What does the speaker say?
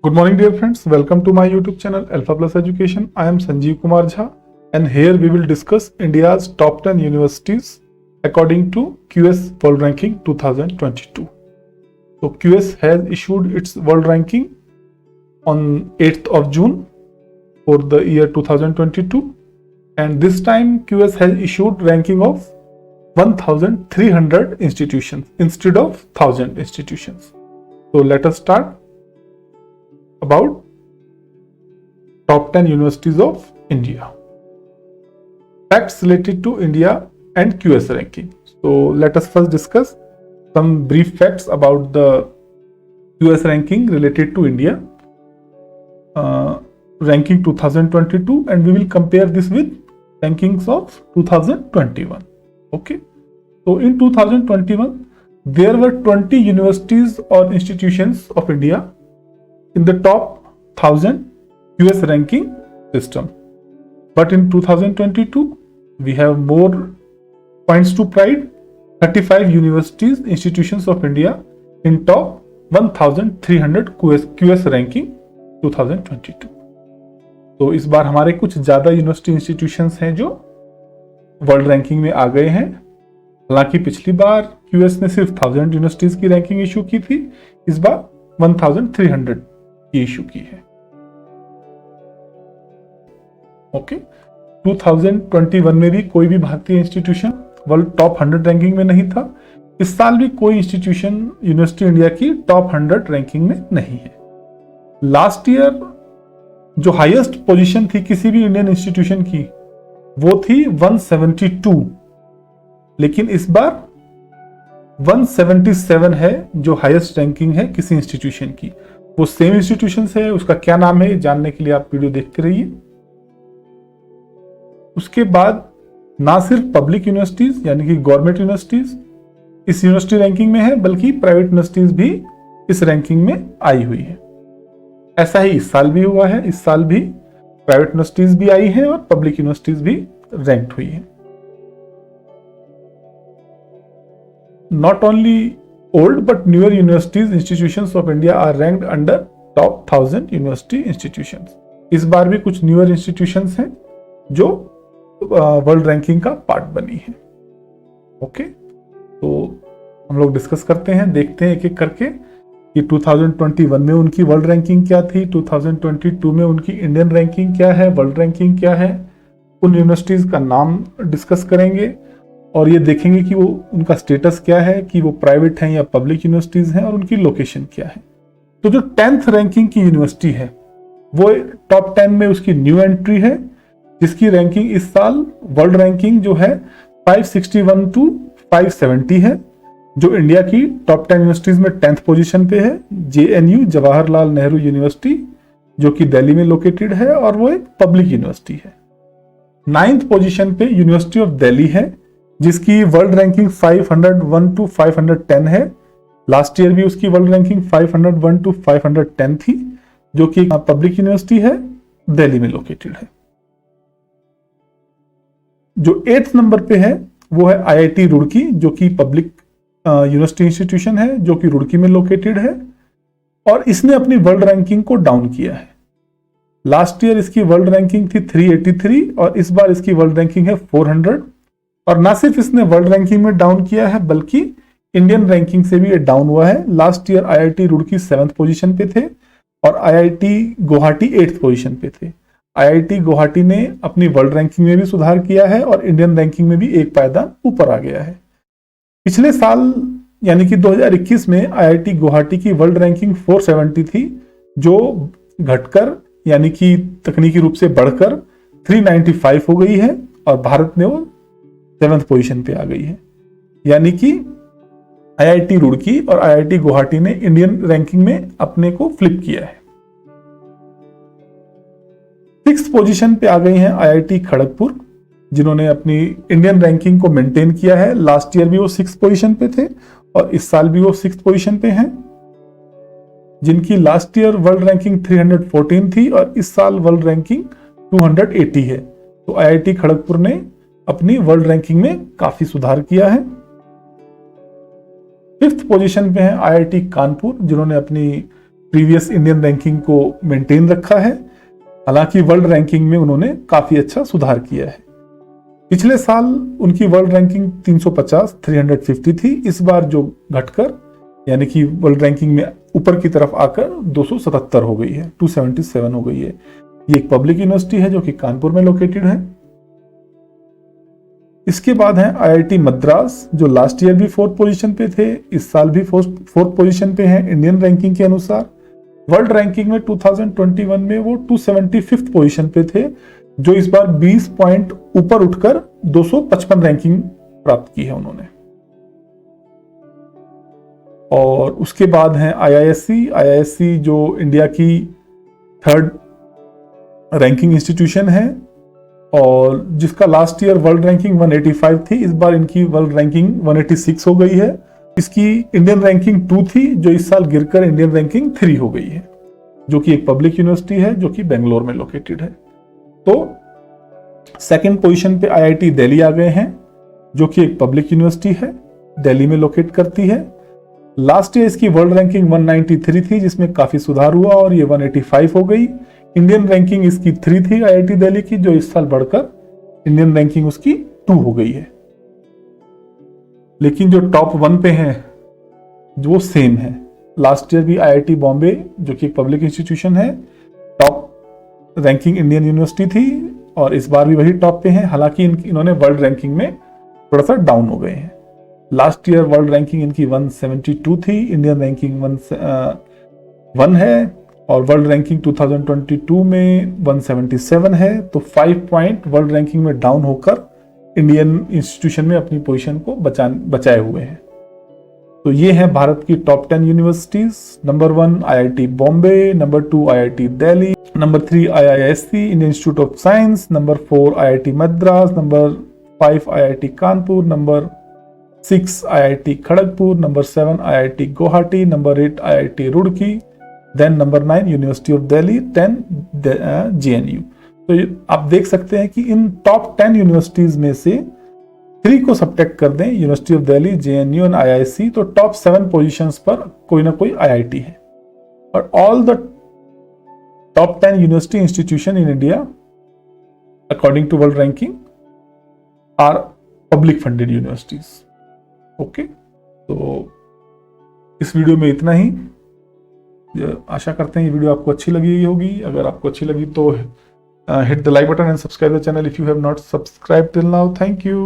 Good morning, dear friends. Welcome to my YouTube channel Alpha Plus Education. I am Sanjeev Kumar Jha, and here we will discuss India's top 10 universities according to QS World Ranking 2022. So QS has issued its world ranking on 8th of June for the year 2022, and this time QS has issued ranking of 1300 institutions instead of 1000 institutions. So let us start about top 10 universities of India. Facts related to India and QS ranking. So let us first discuss some brief facts about the QS ranking related to India, ranking 2022, and we will compare this with rankings of 2021. Okay, so in 2021 there were 20 universities or institutions of India in the top 1000 QS ranking system. But in 2022, we have more points to pride, 35 universities, institutions of India in top 1300 QS ranking 2022. तो इस बार हमारे कुछ ज़्यादा university institutions हैं जो world ranking में आ गए हैं। हालांकि पिछली बार QS ने सिर्फ 1000 यूनिवर्सिटीज़ की रैंकिंग इशू की थी, इस बार 1300 की इशू की है। ओके, 2021 में भी कोई भी भारतीय इंस्टीट्यूशन वर्ल्ड टॉप 100 रैंकिंग में नहीं था। इस साल भी कोई इंस्टीट्यूशन यूनिवर्सिटी इंडिया की टॉप 100 रैंकिंग में नहीं है। लास्ट ईयर जो हाईएस्ट पोजीशन थी किसी भी इंडियन इंस्टीट्यूशन की वो थी 172, लेकिन इस बार 177 है जो हाईएस्ट रैंकिंग है किसी इंस्टीट्यूशन की। वो सेम इंस्टीट्यूशन है, उसका क्या नाम है जानने के लिए आप वीडियो देखते रहिए। उसके बाद ना सिर्फ पब्लिक यूनिवर्सिटीज यानी कि गवर्नमेंट यूनिवर्सिटीज इस यूनिवर्सिटी रैंकिंग में है, बल्कि प्राइवेट यूनिवर्सिटीज भी इस रैंकिंग में आई हुई है। ऐसा ही इस साल भी हुआ है। इस साल भी प्राइवेट यूनिवर्सिटीज भी आई है और पब्लिक यूनिवर्सिटीज भी रैंक्ड हुई है। Not only old but newer universities institutions of India are ranked under top 1000 university institutions. इस बार भी कुछ newer institutions हैं जो वर्ल्ड रैंकिंग का पार्ट बनी है। ओके, तो हम लोग डिस्कस करते हैं, देखते हैं एक एक करके कि 2021 में उनकी वर्ल्ड रैंकिंग क्या थी, 2022 में उनकी इंडियन रैंकिंग क्या है, वर्ल्ड रैंकिंग क्या है। उन यूनिवर्सिटीज का नाम डिस्कस करेंगे और ये देखेंगे कि वो उनका स्टेटस क्या है, कि वो प्राइवेट हैं या पब्लिक यूनिवर्सिटीज हैं, और उनकी लोकेशन क्या है। तो जो 10th रैंकिंग की यूनिवर्सिटी है वो टॉप 10 में उसकी न्यू एंट्री है, जिसकी रैंकिंग इस साल वर्ल्ड रैंकिंग जो है 561 to 570 है, जो इंडिया की टॉप 10 यूनिवर्सिटीज में 10th पोजीशन पे है। JNU जवाहरलाल नेहरू यूनिवर्सिटी जो कि दिल्ली में लोकेटेड है और वो एक पब्लिक यूनिवर्सिटी है। 9th पोजीशन पे यूनिवर्सिटी ऑफ दिल्ली है जिसकी वर्ल्ड रैंकिंग 501 to 510 है। लास्ट ईयर भी उसकी वर्ल्ड रैंकिंग 501 to 510 थी, जो कि पब्लिक यूनिवर्सिटी है, दिल्ली में लोकेटेड है। जो 8th नंबर पे है वो है IIT रुड़की, जो कि पब्लिक यूनिवर्सिटी इंस्टीट्यूशन है, जो कि रुड़की में लोकेटेड है, और इसने अपनी वर्ल्ड रैंकिंग को डाउन किया है। लास्ट ईयर इसकी वर्ल्ड रैंकिंग थी 383 और इस बार इसकी वर्ल्ड रैंकिंग है 400। और ना सिर्फ इसने वर्ल्ड रैंकिंग में डाउन किया है बल्कि इंडियन रैंकिंग से भी ये डाउन हुआ है। Last year IIT Roorkee 7th position पे थे और IIT गुवाहाटी 8th पोजीशन पे थे। IIT गुवाहाटी ने अपनी वर्ल्ड रैंकिंग में भी सुधार किया है और इंडियन रैंकिंग में भी एक पायदान ऊपर आ गया है। पिछले साल यानी कि 2021 में IIT गुवाहाटी की वर्ल्ड रैंकिंग 470 थी, जो घटकर यानी कि तकनीकी रूप से बढ़कर 395 हो गई है और भारत में वो 7th पोजीशन पे आ गई है। यानी कि IIT रुड़की और IIT गुवाहाटी ने इंडियन रैंकिंग में अपने को फ्लिप किया है। 6th पोजीशन पे आ गई हैं IIT खड़गपुर, जिन्होंने अपनी इंडियन रैंकिंग को मेंटेन किया है। लास्ट ईयर भी वो 6th पोजीशन पे थे और इस साल भी वो 6th पोजीशन पे हैं, जिनकी लास्ट ईयर वर्ल्ड रैंकिंग 314 थी और इस साल वर्ल्ड रैंकिंग 280 है। तो IIT खड़गपुर ने अपनी वर्ल्ड रैंकिंग में काफी सुधार किया है। 5th पोजीशन पे है IIT कानपुर, जिन्होंने अपनी प्रीवियस इंडियन रैंकिंग को मेंटेन रखा है। हालांकि वर्ल्ड रैंकिंग में उन्होंने काफी अच्छा सुधार किया है। पिछले साल उनकी वर्ल्ड रैंकिंग 350 थी, इस बार जो घटकर यानी कि वर्ल्ड रैंकिंग में ऊपर की तरफ आकर 277 हो गई है, 277 हो गई है। ये एक पब्लिक यूनिवर्सिटी है जो कि कानपुर में लोकेटेड है। इसके बाद है आईआईटी मद्रास, जो लास्ट ईयर भी 4th पोजीशन पे थे, इस साल भी 4th पोजीशन पे है इंडियन रैंकिंग के अनुसार। वर्ल्ड रैंकिंग में 2021 में वो 275th पोजीशन पे थे, जो इस बार 20 पॉइंट ऊपर उठकर 255 रैंकिंग प्राप्त की है उन्होंने। और उसके बाद है आईआईएससी जो इंडिया की 3rd रैंकिंग इंस्टीट्यूशन है और जिसका लास्ट ईयर वर्ल्ड रैंकिंग 185 थी, इस बार इनकी वर्ल्ड रैंकिंग 186 हो गई है। इसकी इंडियन रैंकिंग 2 थी, जो इस साल गिरकर इंडियन रैंकिंग 3 हो गई है, जो कि एक पब्लिक यूनिवर्सिटी है जो कि बेंगलोर में लोकेटेड है। तो 2nd पोजीशन पे आईआईटी दिल्ली आ गए हैं, जो कि एक पब्लिक यूनिवर्सिटी है, दिल्ली में लोकेट करती है। लास्ट ईयर इसकी वर्ल्ड रैंकिंग 193 थी, जिसमें काफी सुधार हुआ और ये 185 हो गई। इंडियन रैंकिंग इसकी 3 थी आईआईटी दिल्ली की, जो इस साल बढ़कर इंडियन रैंकिंग उसकी 2 हो गई है। लेकिन जो टॉप 1 पे हैं वो सेम है। लास्ट ईयर भी आईआईटी बॉम्बे, जो कि एक पब्लिक इंस्टीट्यूशन है, टॉप रैंकिंग इंडियन यूनिवर्सिटी थी और इस बार भी वही टॉप पे है। हालांकि इन्होंने वर्ल्ड रैंकिंग में थोड़ा सा डाउन हो गए हैं। लास्ट ईयर वर्ल्ड रैंकिंग इनकी 172 थी, इंडियन रैंकिंग 1 है और वर्ल्ड रैंकिंग 2022 में 177 है। तो 5 पॉइंट वर्ल्ड रैंकिंग में डाउन होकर इंडियन इंस्टीट्यूशन में अपनी पोजीशन को बचाए हुए हैं। तो ये है भारत की top 10 universities. Number 1 IIT Bombay, number 2 IIT Delhi, number 3 IISc Indian Institute of Science, number 4 IIT Madras, number 5 IIT Kanpur, number 6 IIT Kharagpur, number 7 IIT Guwahati, number 8 IIT Roorkee, then number 9 university of Delhi, 10 JNU. तो आप देख सकते हैं कि इन टॉप 10 यूनिवर्सिटीज में से 3 को सब्ट्रैक्ट कर दें, university of Delhi, JNU and IISc, तो टॉप 7 पोजीशंस पर कोई ना कोई आईआईटी है। और all the top 10 university institution in India according to world ranking are public funded universities. Okay, तो इस वीडियो में इतना ही। आशा करते हैं ये वीडियो आपको अच्छी लगी होगी। अगर आपको अच्छी लगी तो hit the like button and subscribe the channel if you have not subscribed till now. Thank you.